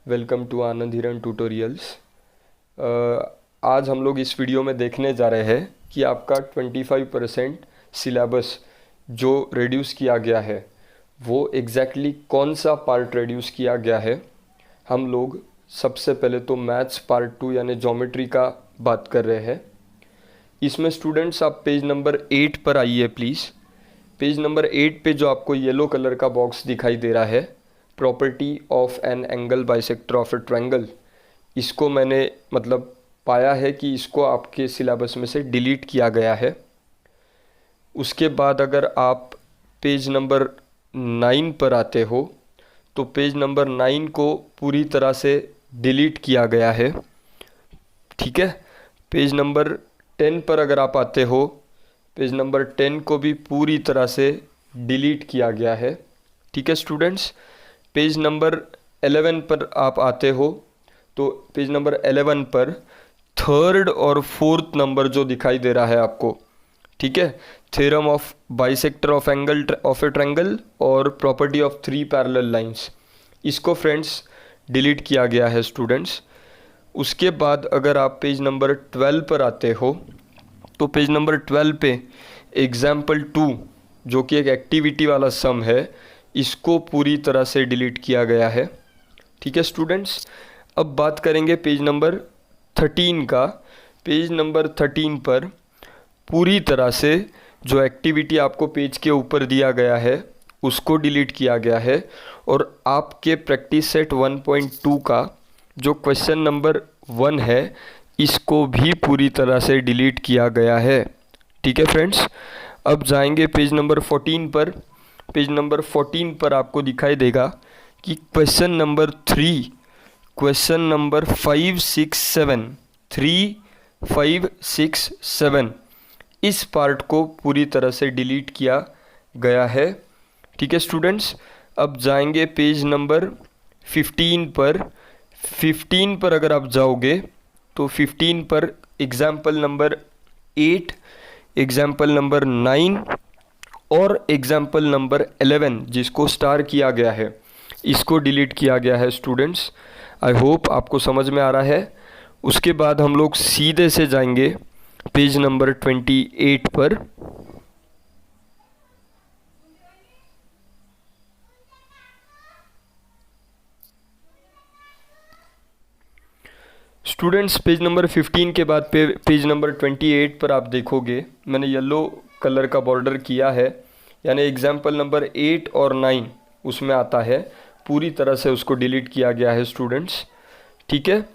Welcome to आनंद हिरन tutorials. आज हम लोग इस वीडियो में देखने जा रहे हैं कि आपका 25% सिलेबस जो रिड्यूस किया गया है वो एग्जैक्टली कौन सा पार्ट रिड्यूस किया गया है। हम लोग सबसे पहले तो मैथ्स पार्ट 2 यानी ज्योमेट्री का बात कर रहे हैं। इसमें स्टूडेंट्स आप पेज नंबर 8 पर आइए प्लीज़। पेज नंबर 8 पे जो आपको येलो कलर का बॉक्स दिखाई दे रहा है, property of an angle bisector of A triangle, इसको मैंने पाया है कि इसको आपके सिलेबस में से डिलीट किया गया है। उसके बाद अगर आप पेज नंबर 9 पर आते हो तो पेज नंबर 9 को पूरी तरह से डिलीट किया गया है। ठीक है, पेज नंबर 10 पर अगर आप आते हो, पेज नंबर 10 को भी पूरी तरह से डिलीट किया गया है। ठीक है स्टूडेंट्स, पेज नंबर 11 पर आप आते हो तो पेज नंबर 11 पर थर्ड और फोर्थ नंबर जो दिखाई दे रहा है आपको, ठीक है, theorem of bisector of angle of A triangle और प्रॉपर्टी ऑफ 3 पैरेलल लाइंस, इसको फ्रेंड्स डिलीट किया गया है स्टूडेंट्स। उसके बाद अगर आप पेज नंबर 12 पर आते हो तो पेज नंबर 12 पे एग्जाम्पल 2 जो कि एक एक्टिविटी वाला सम है, इसको पूरी तरह से डिलीट किया गया है। ठीक है स्टूडेंट्स, अब बात करेंगे पेज नंबर 13 का। पेज नंबर 13 पर पूरी तरह से जो एक्टिविटी आपको पेज के ऊपर दिया गया है उसको डिलीट किया गया है, और आपके प्रैक्टिस सेट 1.2 का जो क्वेश्चन नंबर 1 है इसको भी पूरी तरह से डिलीट किया गया है। ठीक है फ्रेंड्स, अब जाएंगे पेज नंबर 14 पर। पेज नंबर 14 पर आपको दिखाई देगा कि क्वेश्चन नंबर 3, क्वेश्चन नंबर 5, 6, 7, 3, 5, 6, 7, इस पार्ट को पूरी तरह से डिलीट किया गया है। ठीक है स्टूडेंट्स, अब जाएंगे पेज नंबर 15 पर। 15 पर अगर आप जाओगे तो 15 पर एग्जाम्पल नंबर 8, एग्जाम्पल नंबर 9 और एग्जाम्पल नंबर 11 जिसको स्टार किया गया है, इसको डिलीट किया गया है स्टूडेंट्स। आई होप आपको समझ में आ रहा है। उसके बाद हम लोग सीधे से जाएंगे पेज नंबर 28 पर। स्टूडेंट्स, पेज नंबर 15 के बाद पेज नंबर 28 पर आप देखोगे मैंने येलो कलर का बॉर्डर किया है, यानी एग्जाम्पल नंबर 8 और 9 उसमें आता है, पूरी तरह से उसको डिलीट किया गया है स्टूडेंट्स। ठीक है,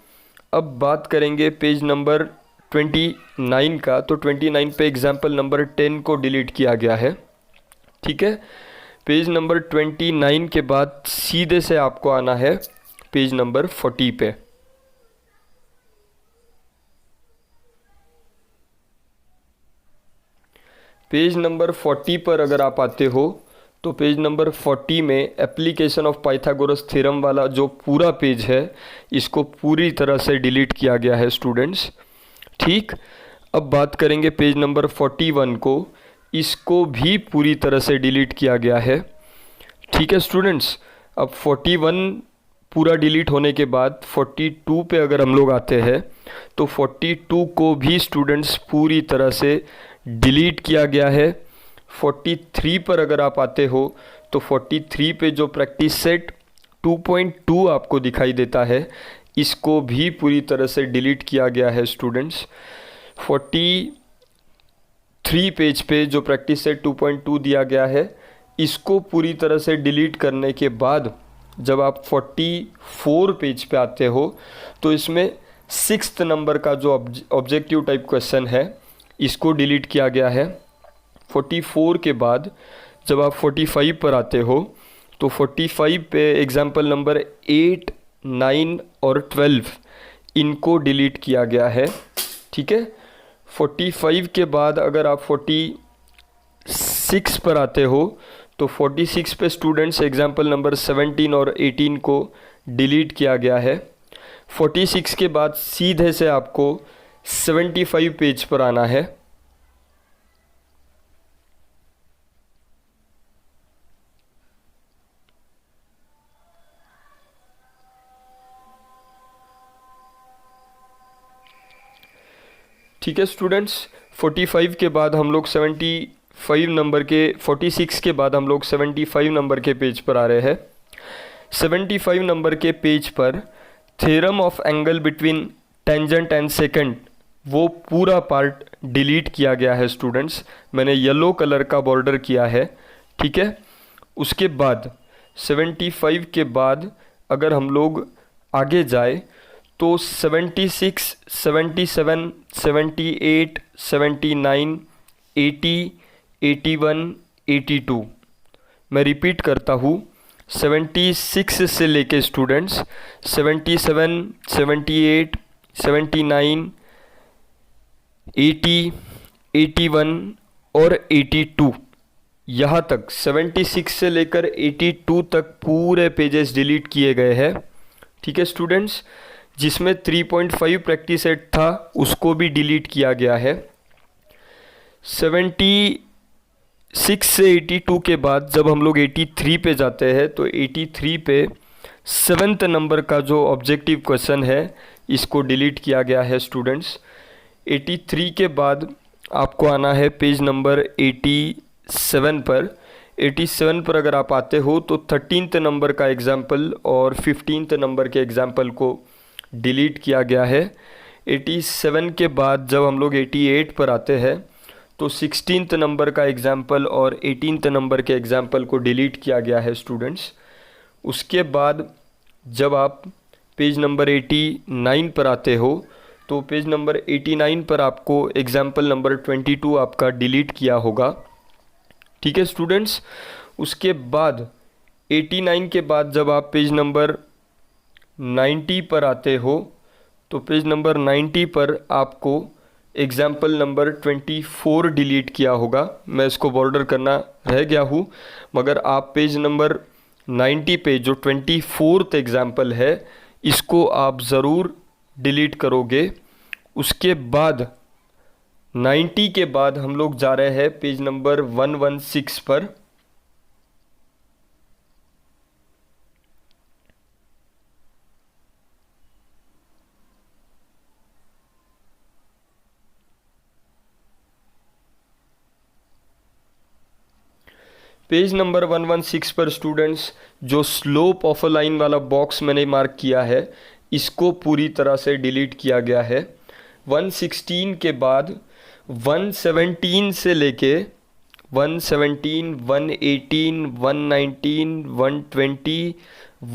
अब बात करेंगे पेज नंबर 29 का। तो 29 पे एग्जाम्पल नंबर 10 को डिलीट किया गया है। ठीक है, पेज नंबर 29 के बाद सीधे से आपको आना है पेज नंबर 40 पे। पेज नंबर 40 पर अगर आप आते हो तो पेज नंबर 40 में एप्लीकेशन ऑफ पाइथागोरस थ्योरम वाला जो पूरा पेज है इसको पूरी तरह से डिलीट किया गया है स्टूडेंट्स। ठीक, अब बात करेंगे पेज नंबर 41 को, इसको भी पूरी तरह से डिलीट किया गया है। ठीक है स्टूडेंट्स, अब 41 पूरा डिलीट होने के बाद 42 पे अगर हम लोग आते हैं तो 42 को भी स्टूडेंट्स पूरी तरह से डिलीट किया गया है। 43 पर अगर आप आते हो तो 43 पे जो प्रैक्टिस सेट 2.2 आपको दिखाई देता है इसको भी पूरी तरह से डिलीट किया गया है स्टूडेंट्स। 43 पेज पे जो प्रैक्टिस सेट 2.2 दिया गया है इसको पूरी तरह से डिलीट करने के बाद जब आप 44 पेज पे आते हो तो इसमें 6th नंबर का जो ऑब्जेक्टिव टाइप क्वेश्चन है इसको डिलीट किया गया है। 44 के बाद जब आप 45 पर आते हो तो 45 पे एग्जाम्पल नंबर 8, 9 और 12 इनको डिलीट किया गया है। ठीक है, 45 के बाद अगर आप 46 पर आते हो तो 46 पे स्टूडेंट्स एग्जाम्पल नंबर 17 और 18 को डिलीट किया गया है। 46 के बाद सीधे से आपको 75 पेज पर आना है। ठीक है स्टूडेंट्स, 45 के बाद हम लोग 75 नंबर के 46 के बाद हम लोग 75 नंबर के पेज पर आ रहे हैं। 75 नंबर के पेज पर theorem of angle between tangent and second, वो पूरा पार्ट डिलीट किया गया है स्टूडेंट्स। मैंने येलो कलर का बॉर्डर किया है, ठीक है। उसके बाद 75 के बाद अगर हम लोग आगे जाए तो 76, 77, 78, 79, 80, 81, 82, मैं रिपीट करता हूँ, 76 से लेके स्टूडेंट्स 77, 78, 79, 80, 81 और 82, यहाँ तक 76 से लेकर 82 तक पूरे पेजेस डिलीट किए गए हैं, ठीक है स्टूडेंट्स। जिसमें 3.5 प्रैक्टिस सेट था उसको भी डिलीट किया गया है। 76 से 82 के बाद जब हम लोग 83 पे जाते हैं तो 83 पे 7th नंबर का जो ऑब्जेक्टिव क्वेश्चन है इसको डिलीट किया गया है स्टूडेंट्स। 83 के बाद आपको आना है पेज नंबर 87 पर। 87 पर अगर आप आते हो तो 13th नंबर का एग्जाम्पल और 15th नंबर के एग्जाम्पल को डिलीट किया गया है। 87 के बाद जब हम लोग 88 पर आते हैं तो 16th नंबर का एग्जाम्पल और 18th नंबर के एग्जाम्पल को डिलीट किया गया है स्टूडेंट्स। उसके बाद जब आप पेज नंबर 89 पर आते हो तो पेज नंबर 89 पर आपको एग्जाम्पल नंबर 22 आपका डिलीट किया होगा, ठीक है स्टूडेंट्स। उसके बाद 89 के बाद जब आप पेज नंबर 90 पर आते हो तो पेज नंबर 90 पर आपको एग्जाम्पल नंबर 24 डिलीट किया होगा। मैं इसको बॉर्डर करना रह गया हूँ, मगर आप पेज नंबर 90 पे जो 24th एग्जाम्पल है इसको आप ज़रूर डिलीट करोगे। उसके बाद 90 के बाद हम लोग जा रहे हैं पेज नंबर 116 पर। पेज नंबर 116 पर स्टूडेंट्स जो स्लोप ऑफ अ लाइन वाला बॉक्स मैंने मार्क किया है इसको पूरी तरह से डिलीट किया गया है। 116 के बाद 117 से लेके 117, 118, 119, 120,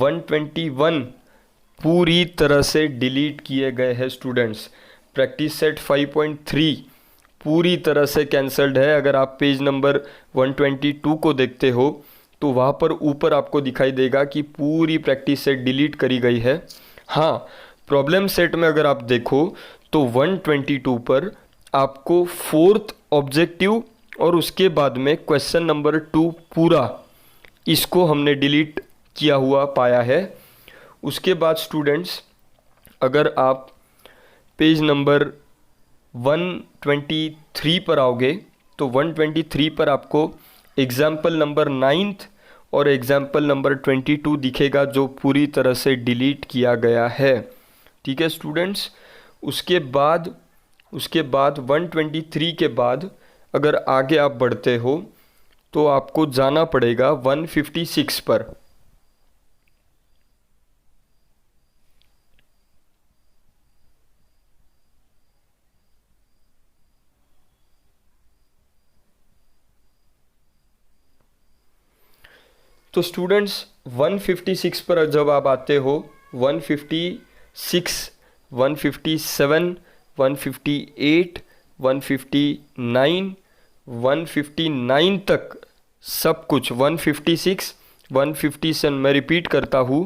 121 पूरी तरह से डिलीट किए गए हैं स्टूडेंट्स। प्रैक्टिस सेट 5.3 पूरी तरह से कैंसल्ड है। अगर आप पेज नंबर 122 को देखते हो तो वहाँ पर ऊपर आपको दिखाई देगा कि पूरी प्रैक्टिस सेट डिलीट करी गई है। हाँ, प्रॉब्लम सेट में अगर आप देखो तो 122 पर आपको 4th ऑब्जेक्टिव और उसके बाद में क्वेश्चन नंबर 2 पूरा इसको हमने डिलीट किया हुआ पाया है। उसके बाद स्टूडेंट्स अगर आप पेज नंबर 123 पर आओगे तो 123 पर आपको एग्जाम्पल नंबर 9th और एग्जाम्पल नंबर 22 दिखेगा जो पूरी तरह से डिलीट किया गया है, ठीक है स्टूडेंट्स। उसके बाद 123 के बाद अगर आगे आप बढ़ते हो तो आपको जाना पड़ेगा 156 पर। तो स्टूडेंट्स 156 पर जब आप आते हो 156, 157, 158, 159, 159 तक सब कुछ 156, 157 मैं रिपीट करता हूँ,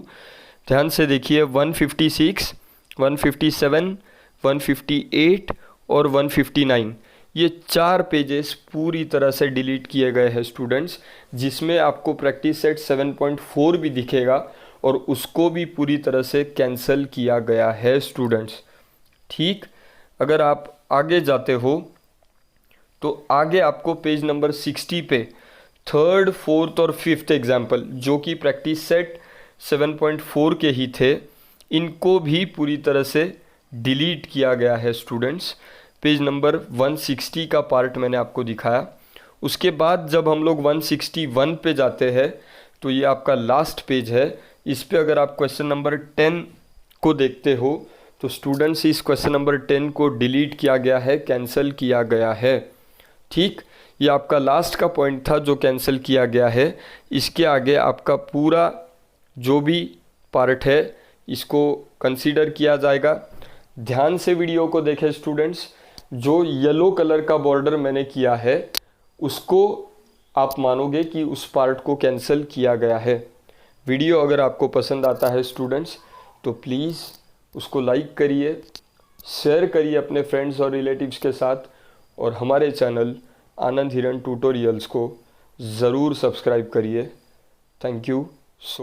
ध्यान से देखिए 156, 157, 158 और 159 ये 4 पेजेस पूरी तरह से डिलीट किए गए हैं स्टूडेंट्स, जिसमें आपको प्रैक्टिस सेट 7.4 भी दिखेगा और उसको भी पूरी तरह से कैंसिल किया गया है स्टूडेंट्स, ठीक। अगर आप आगे जाते हो तो आगे आपको पेज नंबर 60 पे 3rd, 4th और 5th एग्जाम्पल जो कि प्रैक्टिस सेट 7.4 के ही थे, इनको भी पूरी तरह से डिलीट किया गया है स्टूडेंट्स। पेज नंबर 160 का पार्ट मैंने आपको दिखाया। उसके बाद जब हम लोग 161 पे जाते हैं तो ये आपका लास्ट पेज है। इस पे अगर आप क्वेश्चन नंबर 10 को देखते हो तो स्टूडेंट्स इस क्वेश्चन नंबर 10 को डिलीट किया गया है, कैंसिल किया गया है। ठीक, ये आपका लास्ट का पॉइंट था जो कैंसिल किया गया है। इसके आगे आपका पूरा जो भी पार्ट है इसको कंसीडर किया जाएगा। ध्यान से वीडियो को देखें स्टूडेंट्स। जो येलो कलर का बॉर्डर मैंने किया है उसको आप मानोगे कि उस पार्ट को कैंसिल किया गया है। वीडियो अगर आपको पसंद आता है स्टूडेंट्स तो प्लीज़ उसको लाइक करिए, शेयर करिए अपने फ्रेंड्स और रिलेटिव्स के साथ, और हमारे चैनल आनंद हिरन ट्यूटोरियल्स को ज़रूर सब्सक्राइब करिए। Thank you.